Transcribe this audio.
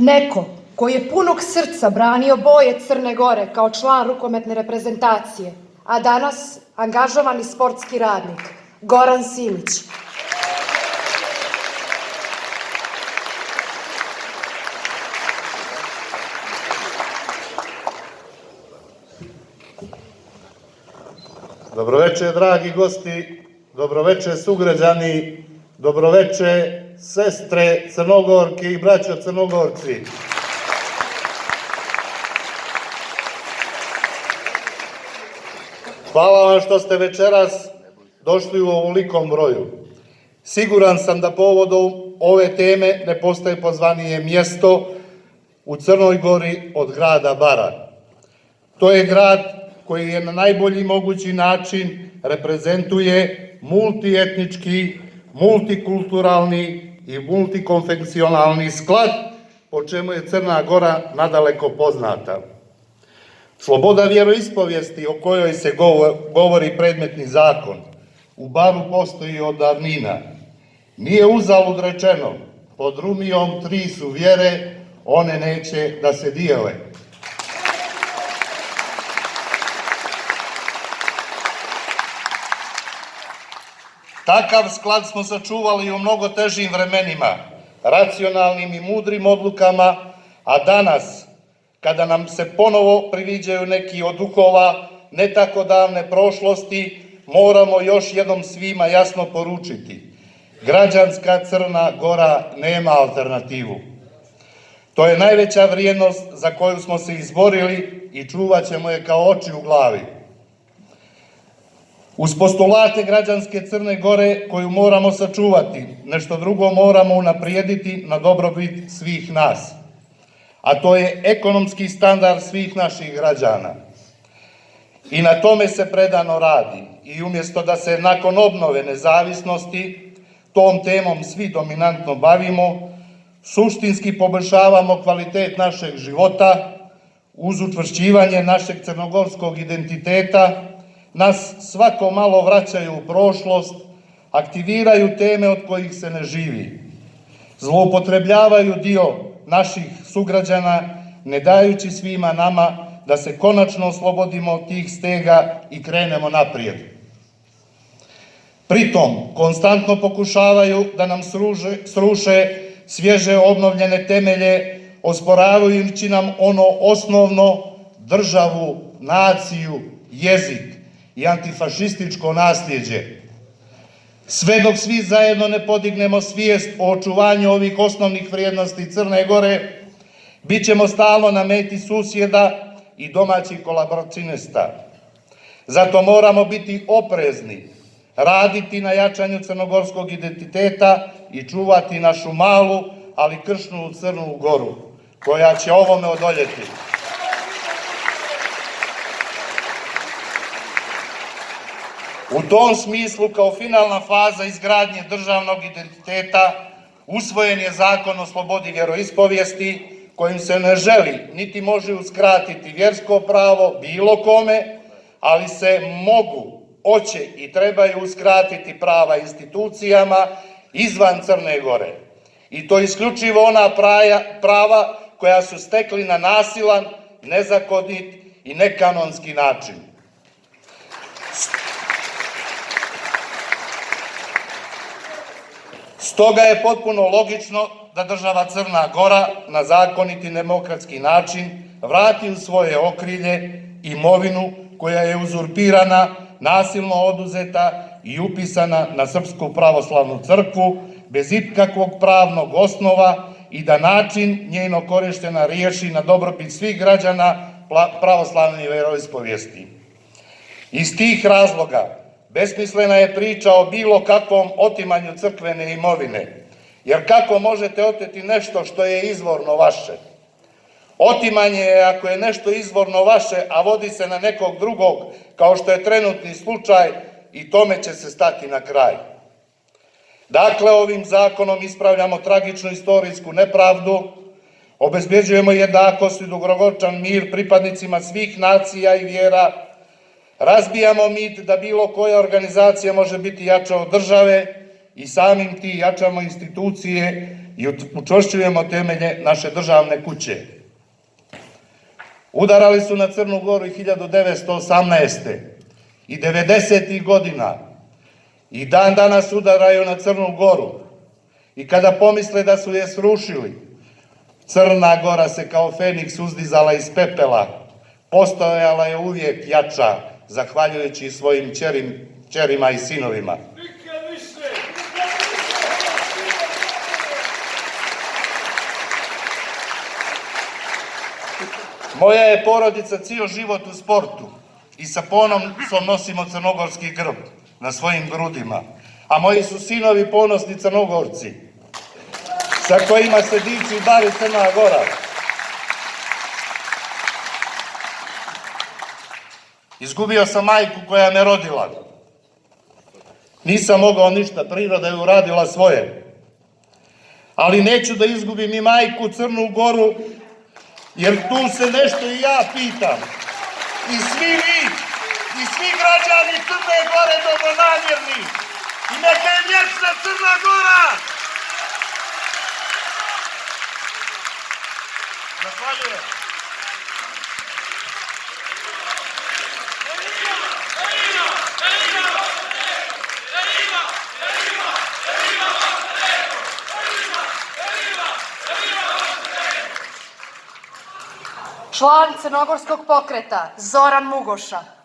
Neko koji je punog srca branio boje Crne Gore kao član rukometne reprezentacije, a danas angažovani sportski radnik, Goran Simić. Dobroveče, dragi gosti, dobroveče, sugrađani, dobroveče, sestre Crnogorke i braćo Crnogorci. Hvala vam što ste večeras došli u ovolikom broju. Siguran sam da povodom ove teme ne postoji pozvanije mjesto u Crnoj Gori od grada Bara. To je grad koji je na najbolji mogući način reprezentuje multietnički, multikulturalni i multikonfekcionalni sklad, po čemu je Crna Gora nadaleko poznata. Sloboda vjeroispovijesti o kojoj se govori predmetni zakon u Baru postoji od davnina. Nije uzalud rečeno, pod Rumijom tri su vjere, one neće da se dijele. Takav sklad smo sačuvali u mnogo težim vremenima, racionalnim i mudrim odlukama, a danas, kada nam se ponovo priviđaju neki od duhova ne tako davne prošlosti, moramo još jednom svima jasno poručiti: građanska Crna Gora nema alternativu. To je najveća vrijednost za koju smo se izborili i čuvat ćemo je kao oči u glavi. Uz postulate građanske Crne Gore koju moramo sačuvati, nešto drugo moramo unaprijediti na dobrobit svih nas, a to je ekonomski standard svih naših građana. I na tome se predano radi. I umjesto da se nakon obnove nezavisnosti tom temom svi dominantno bavimo, suštinski poboljšavamo kvalitet našeg života uz učvršćivanje našeg crnogorskog identiteta, nas svako malo vraćaju u prošlost, aktiviraju teme od kojih se ne živi, zloupotrebljavaju dio naših sugrađana, ne dajući svima nama da se konačno oslobodimo od tih stega i krenemo naprijed. Pritom, konstantno pokušavaju da nam sruše svježe obnovljene temelje, osporavajući nam ono osnovno: državu, naciju, jezik i antifašističko nasljeđe. Sve dok svi zajedno ne podignemo svijest o očuvanju ovih osnovnih vrijednosti Crne Gore, bit ćemo stalno na meti susjeda i domaćih kolaboracionista. Zato moramo biti oprezni, raditi na jačanju crnogorskog identiteta i čuvati našu malu, ali kršnu Crnu Goru, koja će ovome odoljeti. U tom smislu, kao finalna faza izgradnje državnog identiteta, usvojen je Zakon o slobodi vjeroispovijesti, kojim se ne želi niti može uskratiti vjersko pravo bilo kome, ali se mogu, hoće i trebaju uskratiti prava institucijama izvan Crne Gore. I to isključivo ona prava koja su stekli na nasilan, nezakonit i nekanonski način. Stoga je potpuno logično da država Crna Gora na zakonit i demokratski način vrati u svoje okrilje imovinu koja je uzurpirana, nasilno oduzeta i upisana na Srpsku pravoslavnu crkvu bez ikakvog pravnog osnova i da način njeno korištenja riješi na dobrobit svih građana pravoslavne veroispovijesti. Iz tih razloga besmislena je priča o bilo kakvom otimanju crkvene imovine, jer kako možete oteti nešto što je izvorno vaše? Otimanje je ako je nešto izvorno vaše, a vodi se na nekog drugog, kao što je trenutni slučaj, i tome će se stati na kraj. Dakle, ovim zakonom ispravljamo tragičnu istorijsku nepravdu, obezbeđujemo jednakost i dugoročan mir pripadnicima svih nacija i vjera, razbijamo mit da bilo koja organizacija može biti jača od države i samim tim jačamo institucije i učvršćujemo temelje naše državne kuće. Udarali su na Crnu Goru i 1918. i 90. godina i dan danas udaraju na Crnu Goru. I kada pomisle da su je srušili, Crna Gora se kao Feniks uzdizala iz pepela, postojala je uvijek jača, zahvaljujući svojim ćerima i sinovima. Moja je porodica cijel život u sportu i sa ponosom nosimo crnogorski grb na svojim grudima, a moji su sinovi ponosni Crnogorci, sa kojima se diči bar i Crna Gora. Izgubio sam majku koja me rodila. Nisam mogao ništa, priroda je uradila svoje. Ali neću da izgubim i majku Crnu Goru, jer tu se nešto i ja pitam. I svi vi, i svi građani Crne Gore dobronamjerni. I neka je vječna Crna Gora! Zahvaljujem. Član Crnogorskog pokreta Zoran Mugoša.